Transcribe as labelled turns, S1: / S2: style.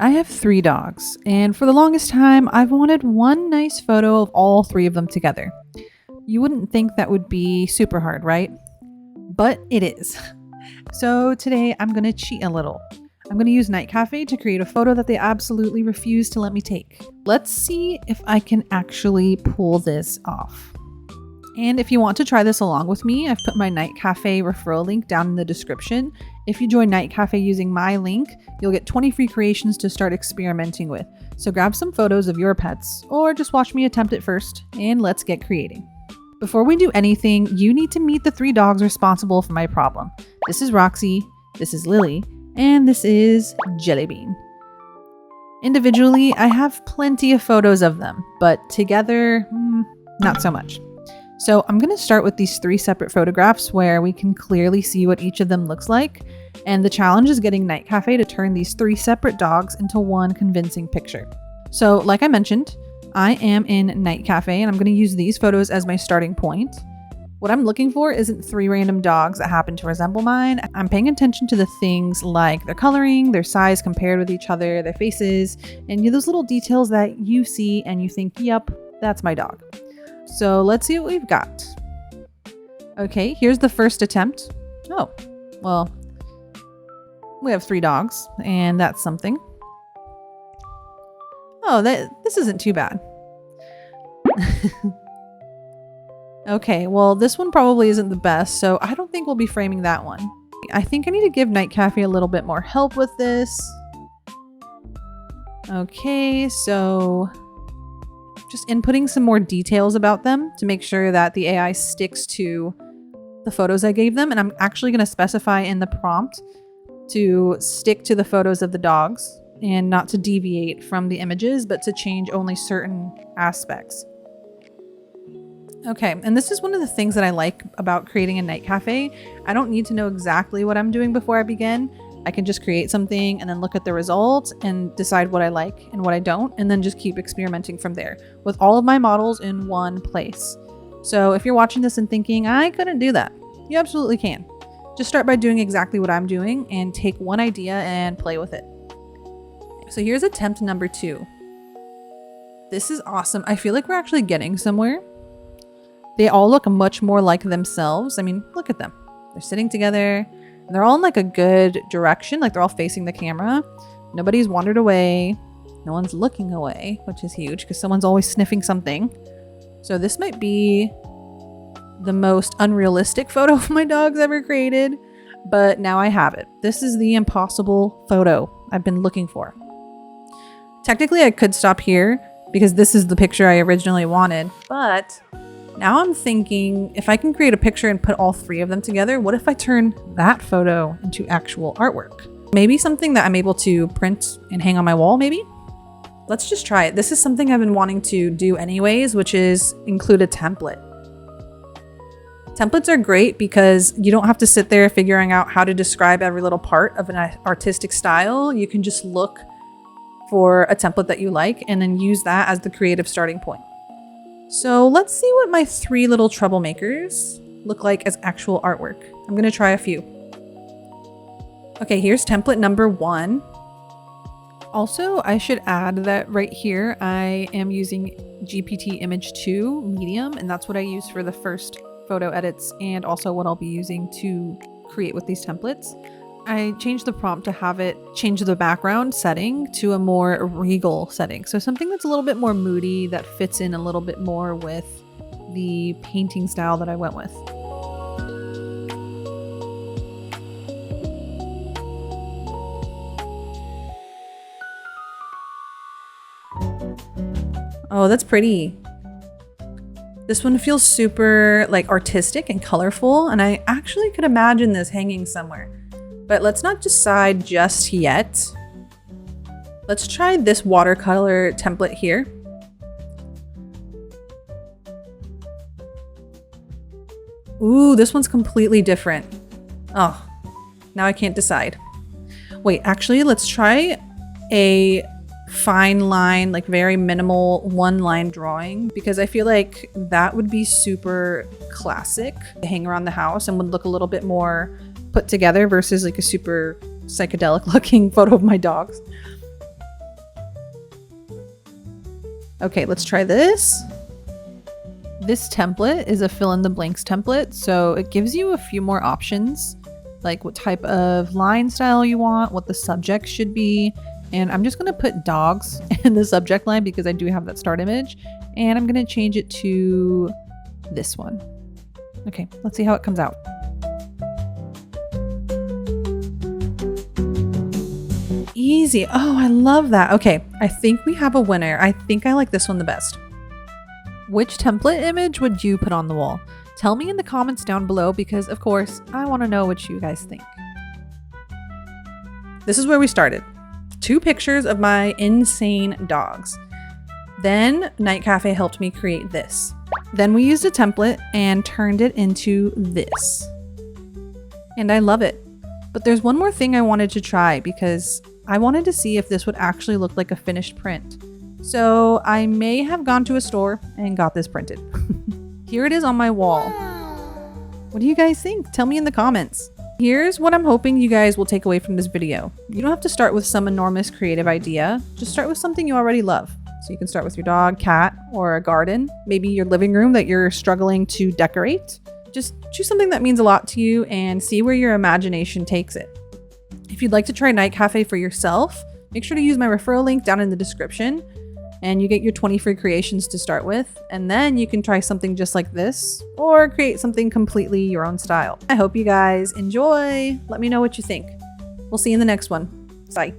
S1: I have 3 dogs, and for the longest time, I've wanted one nice photo of all 3 of them together. You wouldn't think that would be super hard, right? But it is. So today I'm going to cheat a little. I'm going to use NightCafe to create a photo that they absolutely refuse to let me take. Let's see if I can actually pull this off. And if you want to try this along with me, I've put my NightCafe referral link down in the description. If you join NightCafe using my link, you'll get 20 free creations to start experimenting with. So grab some photos of your pets, or just watch me attempt it first, and let's get creating. Before we do anything, you need to meet the 3 dogs responsible for my problem. This is Roxy, this is Lily, and this is Jellybean. Individually, I have plenty of photos of them, but together, not so much. So I'm going to start with these 3 separate photographs where we can clearly see what each of them looks like. And the challenge is getting NightCafe to turn these 3 separate dogs into one convincing picture. So like I mentioned, I am in NightCafe and I'm going to use these photos as my starting point. What I'm looking for isn't 3 random dogs that happen to resemble mine. I'm paying attention to the things like their coloring, their size compared with each other, their faces, and those little details that you see and you think, yep, that's my dog. So let's see what we've got. Okay, here's the first attempt. Oh, well, we have 3 dogs, and that's something. Oh, this isn't too bad. Okay, well, this one probably isn't the best, so I don't think we'll be framing that one. I think I need to give NightCafe a little bit more help with this. Okay, so just inputting some more details about them to make sure that the AI sticks to the photos I gave them. And I'm actually going to specify in the prompt to stick to the photos of the dogs and not to deviate from the images, but to change only certain aspects. Okay, and this is one of the things that I like about creating a NightCafe. I don't need to know exactly what I'm doing before I begin. I can just create something and then look at the results and decide what I like and what I don't, and then just keep experimenting from there with all of my models in one place. So if you're watching this and thinking, I couldn't do that, you absolutely can. Just start by doing exactly what I'm doing and take one idea and play with it. So here's attempt number 2. This is awesome. I feel like we're actually getting somewhere. They all look much more like themselves. I mean, look at them. They're sitting together. They're all in like a good direction, like they're all facing the camera. Nobody's wandered away. No one's looking away, which is huge because someone's always sniffing something. So this might be the most unrealistic photo of my dogs ever created, but now I have it. This is the impossible photo I've been looking for. Technically, I could stop here because this is the picture I originally wanted, but now I'm thinking, if I can create a picture and put all 3 of them together, what if I turn that photo into actual artwork? Maybe something that I'm able to print and hang on my wall, maybe? Let's just try it. This is something I've been wanting to do anyways, which is include a template. Templates are great because you don't have to sit there figuring out how to describe every little part of an artistic style. You can just look for a template that you like and then use that as the creative starting point. So let's see what my 3 little troublemakers look like as actual artwork. I'm gonna try a few. Okay, here's template number 1. Also, I should add that right here, I am using GPT Image 2 Medium, and that's what I use for the first photo edits and also what I'll be using to create with these templates. I changed the prompt to have it change the background setting to a more regal setting. So something that's a little bit more moody, that fits in a little bit more with the painting style that I went with. Oh, that's pretty. This one feels super like artistic and colorful, and I actually could imagine this hanging somewhere. But let's not decide just yet. Let's try this watercolor template here. Ooh, this one's completely different. Oh, now I can't decide. Wait, actually, let's try a fine line, like very minimal 1-line drawing, because I feel like that would be super classic to hang around the house and would look a little bit more put together versus like a super psychedelic looking photo of my dogs. Okay, let's try this. This template is a fill in the blanks template, so it gives you a few more options, like what type of line style you want, what the subject should be. And I'm just going to put dogs in the subject line because I do have that start image. And I'm going to change it to this one. Okay, let's see how it comes out. Easy. Oh, I love that. Okay, I think we have a winner. I think I like this one the best. Which template image would you put on the wall? Tell me in the comments down below because, of course, I want to know what you guys think. This is where we started. 2 pictures of my insane dogs. Then NightCafe helped me create this. Then we used a template and turned it into this. And I love it. But there's one more thing I wanted to try because I wanted to see if this would actually look like a finished print. So I may have gone to a store and got this printed. Here it is on my wall. What do you guys think? Tell me in the comments. Here's what I'm hoping you guys will take away from this video. You don't have to start with some enormous creative idea. Just start with something you already love. So you can start with your dog, cat, or a garden. Maybe your living room that you're struggling to decorate. Just choose something that means a lot to you and see where your imagination takes it. If you'd like to try NightCafe for yourself, make sure to use my referral link down in the description. And you get your 20 free creations to start with, and then you can try something just like this or create something completely your own style. I hope you guys enjoy. Let me know what you think. We'll see you in the next one. Bye.